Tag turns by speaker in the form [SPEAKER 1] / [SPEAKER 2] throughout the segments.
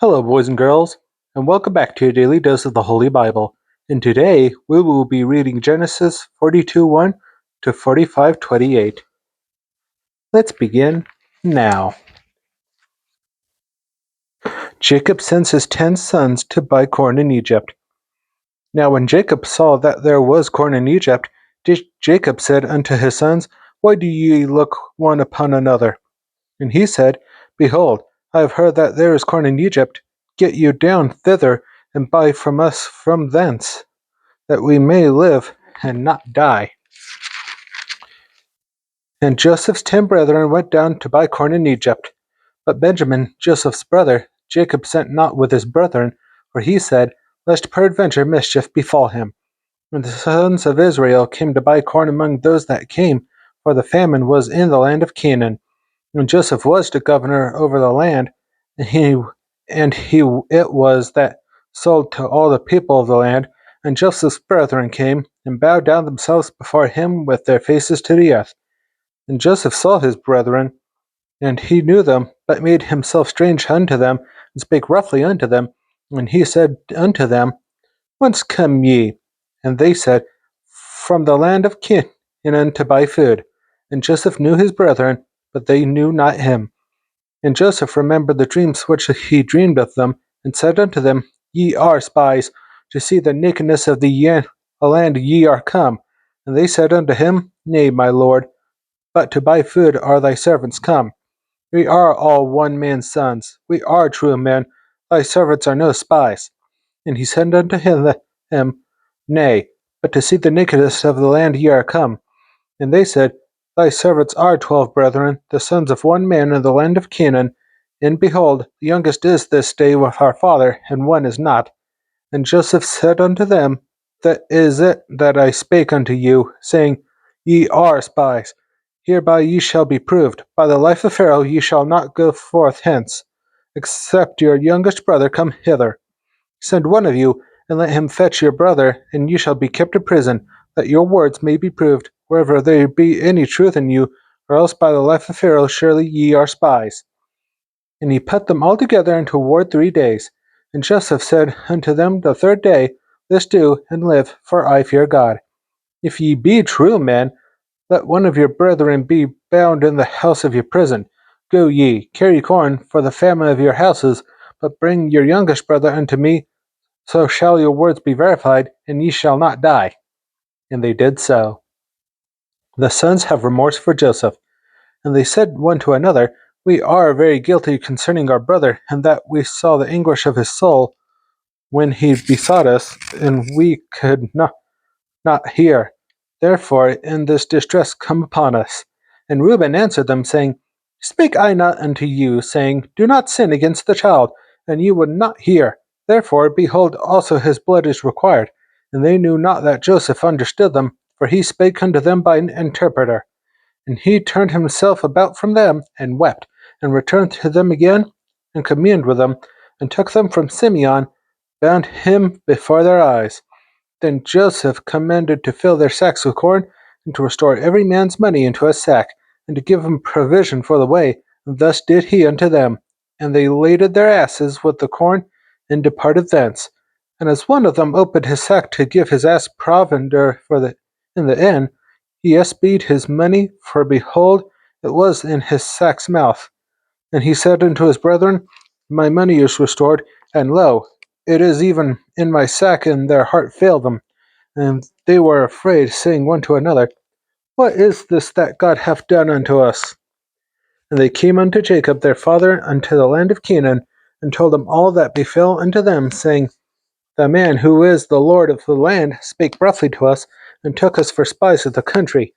[SPEAKER 1] Hello, boys and girls, and welcome back to your daily dose of the Holy Bible. And today we will be reading Genesis 42:1 to 45:28. Let's begin now. Jacob sends his 10 sons to buy corn in Egypt. Now when Jacob saw that there was corn in Egypt, Jacob said unto his sons, Why do ye look one upon another? And he said, Behold, I have heard that there is corn in Egypt. Get you down thither, and buy from us from thence, that we may live and not die. And Joseph's 10 brethren went down to buy corn in Egypt. But Benjamin, Joseph's brother, Jacob sent not with his brethren, for he said, Lest peradventure mischief befall him. And the sons of Israel came to buy corn among those that came, for the famine was in the land of Canaan. And Joseph was the governor over the land, and he it was that sold to all the people of the land. And Joseph's brethren came and bowed down themselves before him with their faces to the earth. And Joseph saw his brethren, and he knew them, but made himself strange unto them, and spake roughly unto them. And he said unto them, Whence come ye? And they said, From the land of Canaan to buy food. And Joseph knew his brethren, but they knew not him. And Joseph remembered the dreams which he dreamed of them, and said unto them, Ye are spies, to see the nakedness of the land ye are come. And they said unto him, Nay, my lord, but to buy food are thy servants come. We are all one man's sons. We are true men. Thy servants are no spies. And he said unto him, Nay, but to see the nakedness of the land ye are come. And they said, Thy servants are 12 brethren, the sons of one man in the land of Canaan. And behold, the youngest is this day with our father, and one is not. And Joseph said unto them, That is it that I spake unto you, saying, Ye are spies. Hereby ye shall be proved. By the life of Pharaoh ye shall not go forth hence, except your youngest brother come hither. Send one of you, and let him fetch your brother, and you shall be kept in prison, that your words may be proved, wherever there be any truth in you, or else by the life of Pharaoh surely ye are spies. And he put them all together into ward 3 days. And Joseph said unto them the 3rd day, This do, and live, for I fear God. If ye be true men, let one of your brethren be bound in the house of your prison. Go ye, carry corn for the famine of your houses, but bring your youngest brother unto me, so shall your words be verified, and ye shall not die. And they did so. The sons have remorse for Joseph. And they said one to another, We are very guilty concerning our brother, and that we saw the anguish of his soul when he besought us, and we could not hear. Therefore in this distress come upon us. And Reuben answered them, saying, Spake I not unto you, saying, Do not sin against the child, and ye would not hear. Therefore, behold, also his blood is required. And they knew not that Joseph understood them, for he spake unto them by an interpreter. And he turned himself about from them, and wept, and returned to them again, and communed with them, and took them from Simeon, bound him before their eyes. Then Joseph commanded to fill their sacks with corn, and to restore every man's money into a sack, and to give him provision for the way. And thus did he unto them. And they laded their asses with the corn, and departed thence. And as one of them opened his sack to give his ass provender in the inn, he espied his money, for behold, it was in his sack's mouth. And he said unto his brethren, My money is restored, and lo, it is even in my sack, and their heart failed them. And they were afraid, saying one to another, What is this that God hath done unto us? And they came unto Jacob their father unto the land of Canaan, and told him all that befell unto them, saying, The man who is the Lord of the land spake roughly to us, and took us for spies of the country.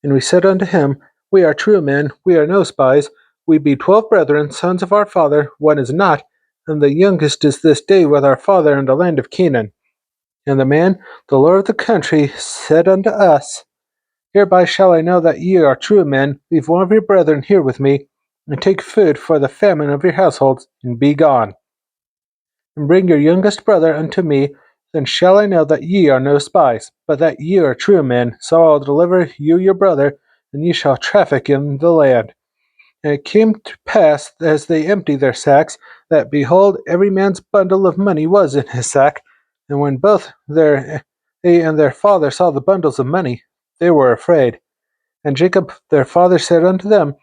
[SPEAKER 1] And we said unto him, We are true men, we are no spies. We be 12 brethren, sons of our father, one is not, and the youngest is this day with our father in the land of Canaan. And the man, the Lord of the country, said unto us, Hereby shall I know that ye are true men. Leave one of your brethren here with me, and take food for the famine of your households, and be gone. And bring your youngest brother unto me, then shall I know that ye are no spies, but that ye are true men. So I will deliver you your brother, and ye shall traffic in the land. And it came to pass, as they emptied their sacks, that behold, every man's bundle of money was in his sack. And when both they and their father saw the bundles of money, they were afraid. And Jacob their father said unto them,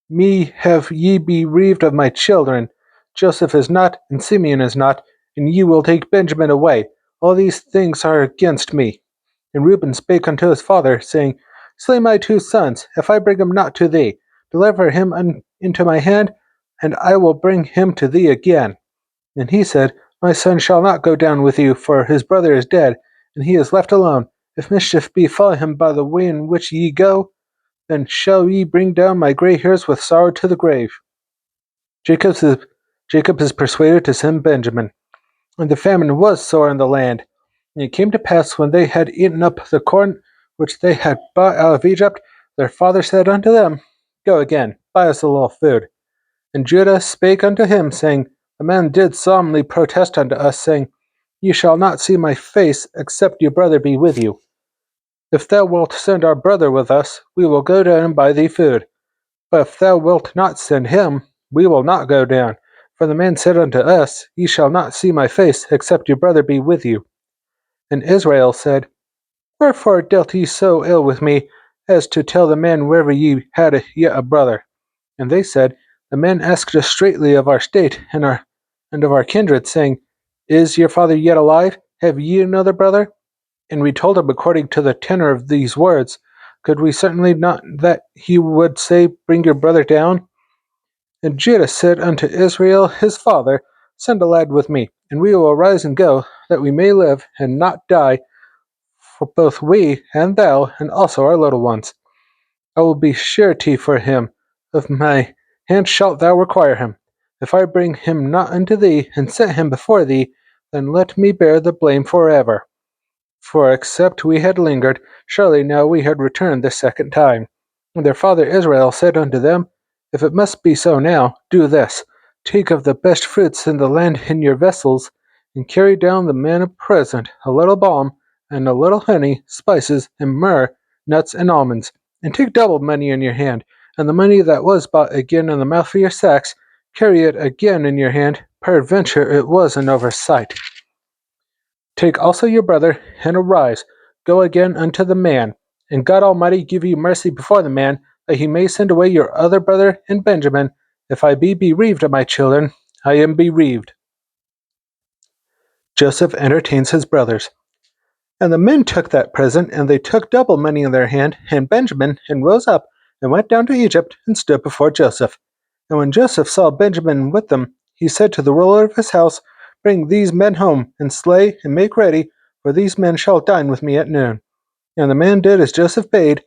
[SPEAKER 1] Me have ye bereaved of my children. Joseph is not, and Simeon is not, and ye will take Benjamin away. All these things are against me. And Reuben spake unto his father, saying, Slay my two sons, if I bring him not to thee. Deliver him into my hand, and I will bring him to thee again. And he said, My son shall not go down with you, for his brother is dead, and he is left alone. If mischief befall him by the way in which ye go, then shall ye bring down my gray hairs with sorrow to the grave. Jacob is, Jacob is persuaded to send Benjamin. And the famine was sore in the land. And it came to pass, when they had eaten up the corn which they had brought out of Egypt, their father said unto them, Go again, buy us a little food. And Judah spake unto him, saying, The man did solemnly protest unto us, saying, Ye shall not see my face, except your brother be with you. If thou wilt send our brother with us, we will go down and buy thee food. But if thou wilt not send him, we will not go down. For the man said unto us, Ye shall not see my face, except your brother be with you. And Israel said, Wherefore dealt ye so ill with me, as to tell the man wherever ye had yet a brother? And they said, The man asked us straitly of our state and of our kindred, saying, Is your father yet alive? Have ye another brother? And we told him according to the tenor of these words. Could we certainly not that he would say, Bring your brother down? And Judah said unto Israel his father, Send a lad with me, and we will arise and go, that we may live and not die, for both we and thou, and also our little ones. I will be surety for him. Of my hand shalt thou require him. If I bring him not unto thee, and set him before thee, then let me bear the blame forever. For except we had lingered, surely now we had returned the second time. And their father Israel said unto them, If it must be so now, do this. Take of the best fruits in the land in your vessels, and carry down the man a present, a little balm, and a little honey, spices, and myrrh, nuts, and almonds. And take double money in your hand, and the money that was bought again in the mouth of your sacks, carry it again in your hand, peradventure it was an oversight. Take also your brother, and arise, go again unto the man. And God Almighty give you mercy before the man, that he may send away your other brother and Benjamin. If I be bereaved of my children, I am bereaved. Joseph entertains his brothers. And the men took that present, and they took double money in their hand, and Benjamin, and rose up, and went down to Egypt, and stood before Joseph. And when Joseph saw Benjamin with them, he said to the ruler of his house, Bring these men home, and slay, and make ready, for these men shall dine with me at noon. And the man did as Joseph bade,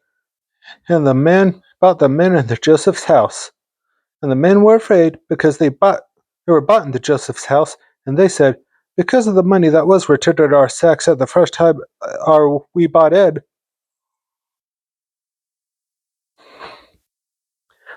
[SPEAKER 1] and the man brought the men into Joseph's house. And the men were afraid, because they were bought into Joseph's house, and they said, Because of the money that was returned in our sacks at the first time are we bought in,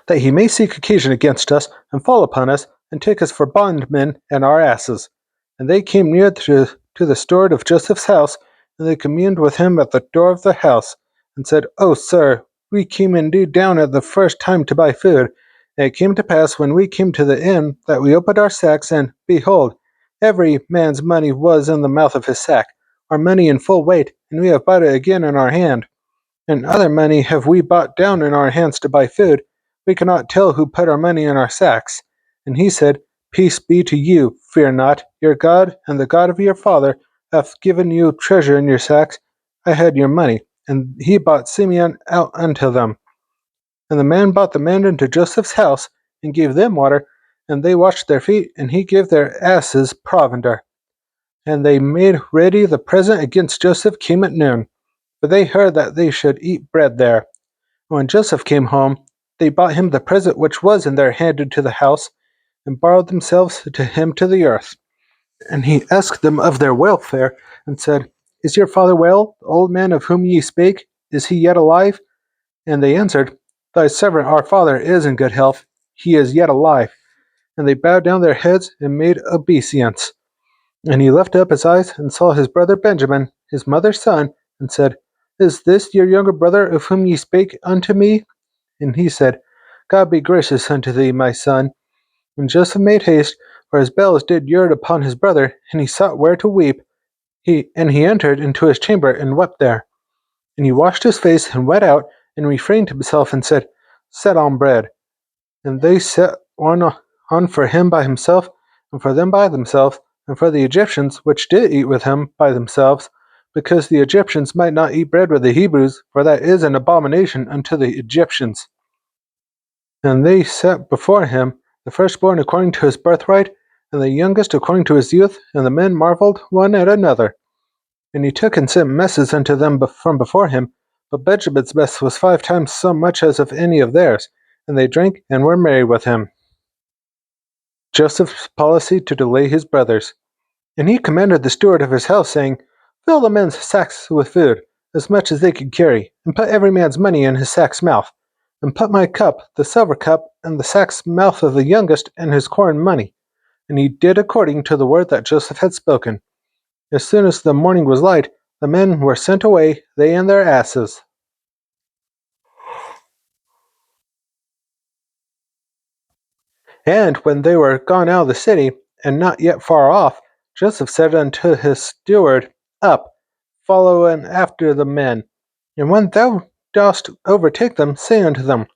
[SPEAKER 1] that he may seek occasion against us, and fall upon us, and take us for bondmen and our asses. And they came near to the steward of Joseph's house, and they communed with him at the door of the house, and said, O sir, we came indeed down at the first time to buy food. And it came to pass, when we came to the inn, that we opened our sacks, and, behold, every man's money was in the mouth of his sack, our money in full weight, and we have bought it again in our hand. And other money have we bought down in our hands to buy food. We cannot tell who put our money in our sacks. And he said, Peace be to you, fear not. Your God and the God of your father hath given you treasure in your sacks. I had your money. And he bought Simeon out unto them. And the man brought the men into Joseph's house, and gave them water, and they washed their feet, and he gave their asses provender. And they made ready the present against Joseph came at noon. For they heard that they should eat bread there. When Joseph came home, they brought him the present which was in their hand into the house, and bowed themselves to him to the earth. And he asked them of their welfare, and said, Is your father well? The old man of whom ye spake, is he yet alive? And they answered, Thy servant our father is in good health, he is yet alive. And they bowed down their heads, and made obeisance. And he lifted up his eyes, and saw his brother Benjamin, his mother's son, and said, Is this your younger brother of whom ye spake unto me? And he said, God be gracious unto thee, my son. And Joseph made haste, for his bells did gird upon his brother, and he sought where to weep. He entered into his chamber, and wept there. And he washed his face, and went out, and refrained himself, and said, Set on bread. And they set one on for him by himself, and for them by themselves, and for the Egyptians which did eat with him by themselves, because the Egyptians might not eat bread with the Hebrews, for that is an abomination unto the Egyptians. And they set before him the firstborn according to his birthright, and the youngest according to his youth, and the men marveled one at another. And he took and sent messes unto them from before him, but Benjamin's mess was 5 times so much as of any of theirs, and they drank and were merry with him. Joseph's policy to delay his brothers. And he commanded the steward of his house, saying, Fill the men's sacks with food, as much as they could carry, and put every man's money in his sack's mouth, and put my cup, the silver cup, and the sack's mouth of the youngest, and his corn money. And he did according to the word that Joseph had spoken. As soon as the morning was light, the men were sent away, they and their asses. And when they were gone out of the city, and not yet far off, Joseph said unto his steward, Up, follow in after the men. And when thou dost overtake them, say unto them,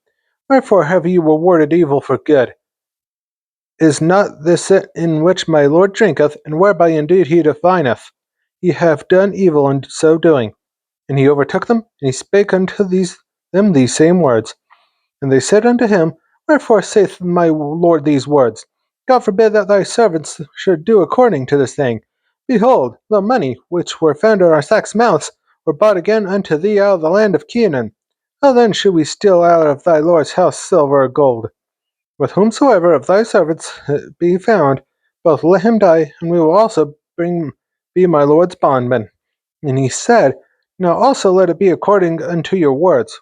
[SPEAKER 1] Wherefore have ye rewarded evil for good? Is not this it in which my Lord drinketh, and whereby indeed he divineth? Ye have done evil in so doing. And he overtook them, and he spake unto them these same words. And they said unto him, Wherefore saith my Lord these words? God forbid that thy servants should do according to this thing. Behold, the money which were found in our sacks' mouths were brought again unto thee out of the land of Canaan. How then should we steal out of thy Lord's house silver or gold? With whomsoever of thy servants be found, both let him die, and we will also be my Lord's bondmen. And he said, Now also let it be according unto your words.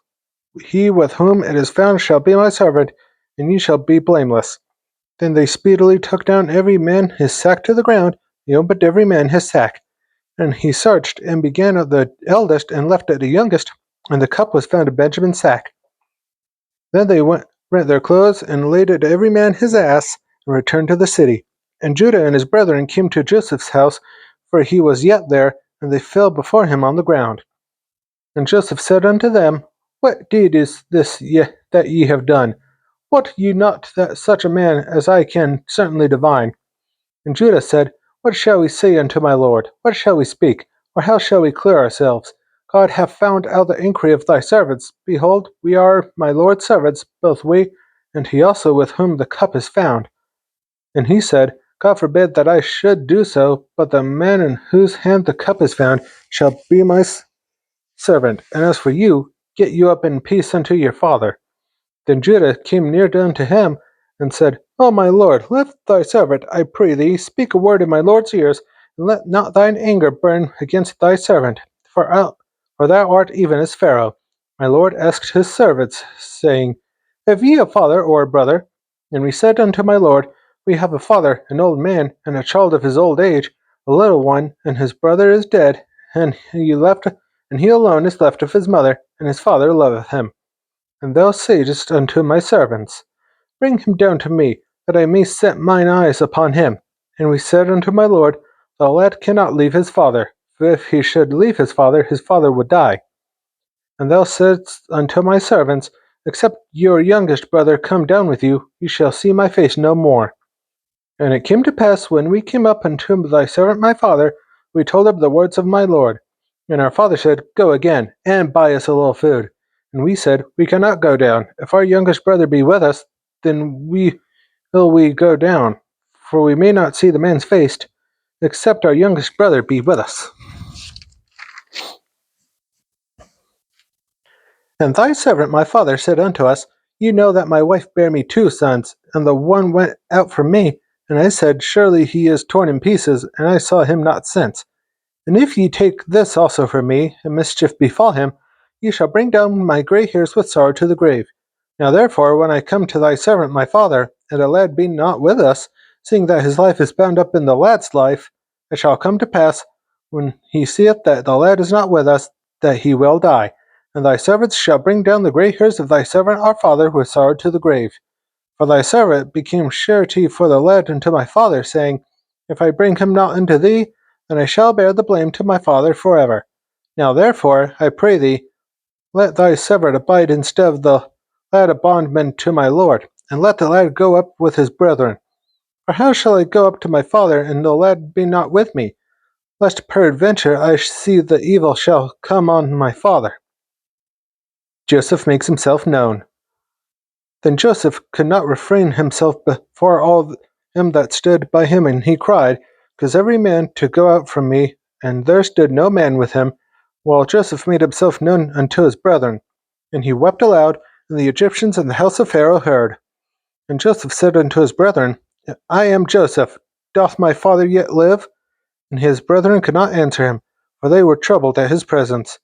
[SPEAKER 1] He with whom it is found shall be my servant, and ye shall be blameless. Then they speedily took down every man his sack to the ground, he opened every man his sack. And he searched, and began at the eldest, and left at the youngest, and the cup was found in Benjamin's sack. Then they rent their clothes, and laded every man his ass, and returned to the city. And Judah and his brethren came to Joseph's house, for he was yet there, and they fell before him on the ground. And Joseph said unto them, What deed is this that ye have done? Wot ye not that such a man as I can certainly divine? And Judah said, What shall we say unto my lord? What shall we speak? Or how shall we clear ourselves? God hath found out the inquiry of thy servants. Behold, we are my lord's servants, both we, and he also with whom the cup is found. And he said, God forbid that I should do so, but the man in whose hand the cup is found shall be my servant. And as for you, get you up in peace unto your father. Then Judah came near unto him, and said, O my lord, let thy servant, I pray thee, speak a word in my lord's ears, and let not thine anger burn against thy servant. For thou art even as Pharaoh. My lord asked his servants, saying, Have ye a father or a brother? And we said unto my lord, We have a father, an old man, and a child of his old age, a little one, and his brother is dead, and he alone is left of his mother, and his father loveth him. And thou saidst unto my servants, Bring him down to me, that I may set mine eyes upon him. And we said unto my lord, The lad cannot leave his father, for if he should leave his father would die. And thou saidst unto my servants, Except your youngest brother come down with you, you shall see my face no more. And it came to pass, when we came up unto thy servant my father, we told him the words of my lord. And our father said, Go again, and buy us a little food. And we said, We cannot go down. If our youngest brother be with us, then will we go down, for we may not see the man's face, except our youngest brother be with us. And thy servant my father said unto us, You know that my wife bare me 2 sons, and the one went out from me, and I said, Surely he is torn in pieces, and I saw him not since. And if ye take this also from me, and mischief befall him, ye shall bring down my grey hairs with sorrow to the grave. Now therefore, when I come to thy servant my father, and the lad be not with us, seeing that his life is bound up in the lad's life, it shall come to pass, when he seeth that the lad is not with us, that he will die. and thy servants shall bring down the grey hairs of thy servant our father with sorrow to the grave. For thy servant became surety for the lad unto my father, saying, If I bring him not unto thee, then I shall bear the blame to my father for ever. Now therefore, I pray thee, let thy servant abide instead of the lad a bondman to my lord, and let the lad go up with his brethren. For how shall I go up to my father, and the lad be not with me, lest peradventure I see the evil shall come on my father? Joseph makes himself known. Then Joseph could not refrain himself before all them that stood by him, and he cried, Cause every man to go out from me. And there stood no man with him, while Joseph made himself known unto his brethren. And he wept aloud, and the Egyptians in the house of Pharaoh heard. And Joseph said unto his brethren, I am Joseph. Doth my father yet live? And his brethren could not answer him, for they were troubled at his presence.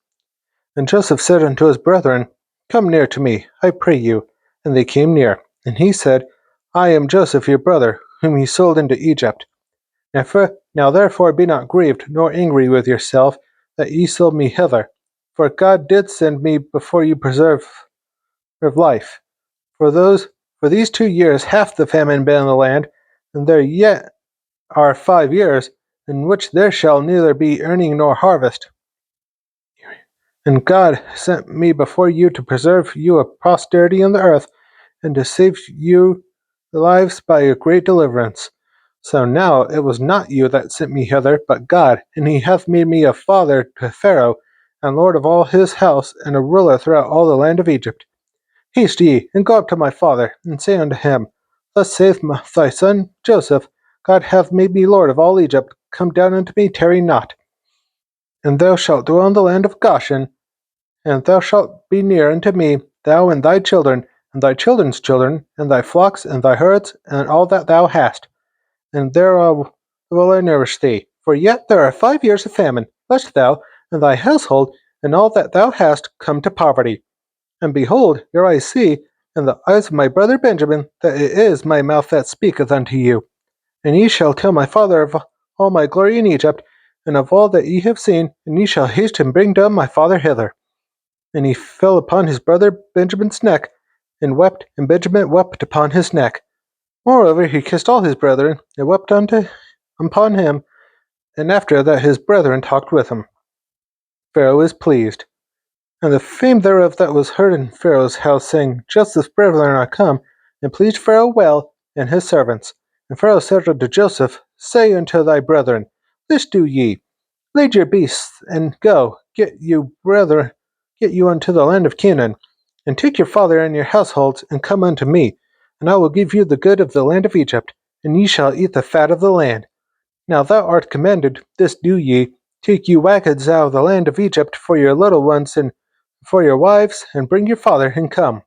[SPEAKER 1] And Joseph said unto his brethren, Come near to me, I pray you. And they came near. And he said, I am Joseph your brother, whom ye sold into Egypt. Now therefore be not grieved, nor angry with yourself, that ye sold me hither. For God did send me before you preserve life. For these 2 years hath the famine been in the land, and there yet are 5 years, in which there shall neither be earning nor harvest. And God sent me before you to preserve you a posterity in the earth, and to save you lives by a great deliverance. So now it was not you that sent me hither, but God, and he hath made me a father to Pharaoh, and lord of all his house, and a ruler throughout all the land of Egypt. Haste ye, and go up to my father, and say unto him, Thus saith thy son Joseph, God hath made me lord of all Egypt, come down unto me, tarry not. And thou shalt dwell in the land of Goshen, and thou shalt be near unto me, thou and thy children, and thy children's children, and thy flocks, and thy herds, and all that thou hast. And thereof will I nourish thee. For yet there are 5 years of famine, lest thou, and thy household, and all that thou hast, come to poverty. And behold, here I see, in the eyes of my brother Benjamin, that it is my mouth that speaketh unto you. And ye shall tell my father of all my glory in Egypt, and of all that ye have seen, and ye shall haste and bring down my father hither. And he fell upon his brother Benjamin's neck, and wept, and Benjamin wept upon his neck. Moreover, he kissed all his brethren, and wept upon him, and after that his brethren talked with him. Pharaoh is pleased. And the fame thereof that was heard in Pharaoh's house, saying, Joseph's brethren are come, and pleased Pharaoh well, and his servants. And Pharaoh said unto Joseph, Say unto thy brethren, This do ye, lead your beasts, and go, get you unto the land of Canaan, and take your father and your households, and come unto me, and I will give you the good of the land of Egypt, and ye shall eat the fat of the land. Now thou art commanded, this do ye, take you wagons out of the land of Egypt for your little ones, and for your wives, and bring your father, and come.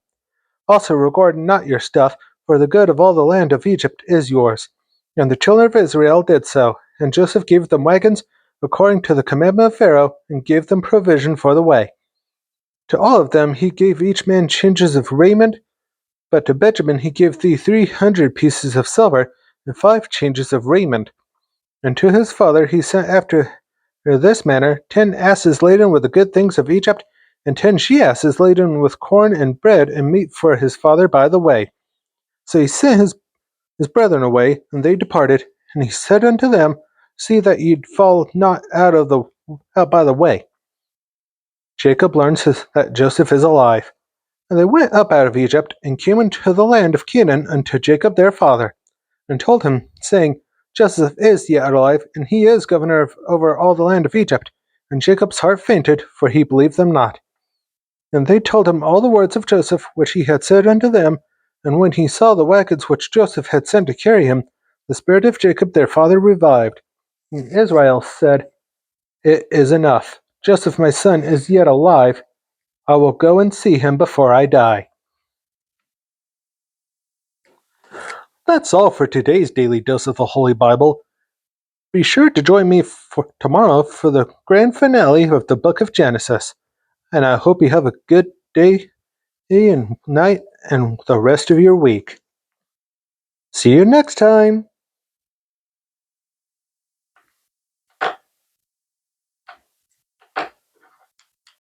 [SPEAKER 1] Also regard not your stuff, for the good of all the land of Egypt is yours. And the children of Israel did so, and Joseph gave them wagons according to the commandment of Pharaoh, and gave them provision for the way. To all of them he gave each man changes of raiment, but to Benjamin he gave 300 pieces of silver, and 5 changes of raiment. And to his father he sent after this manner 10 asses laden with the good things of Egypt, and 10 she-asses laden with corn and bread and meat for his father by the way. So he sent his brethren away, and they departed. And he said unto them, See that ye fall not out by the way. Jacob learns that Joseph is alive. And they went up out of Egypt, and came into the land of Canaan unto Jacob their father, and told him, saying, Joseph is yet alive, and he is governor over all the land of Egypt. And Jacob's heart fainted, for he believed them not. And they told him all the words of Joseph, which he had said unto them. And when he saw the wagons which Joseph had sent to carry him, the spirit of Jacob their father revived. And Israel said, It is enough. Joseph my son is yet alive. I will go and see him before I die. That's all for today's Daily Dose of the Holy Bible. Be sure to join me for tomorrow for the grand finale of the book of Genesis. And I hope you have a good day and night and the rest of your week. See you next time.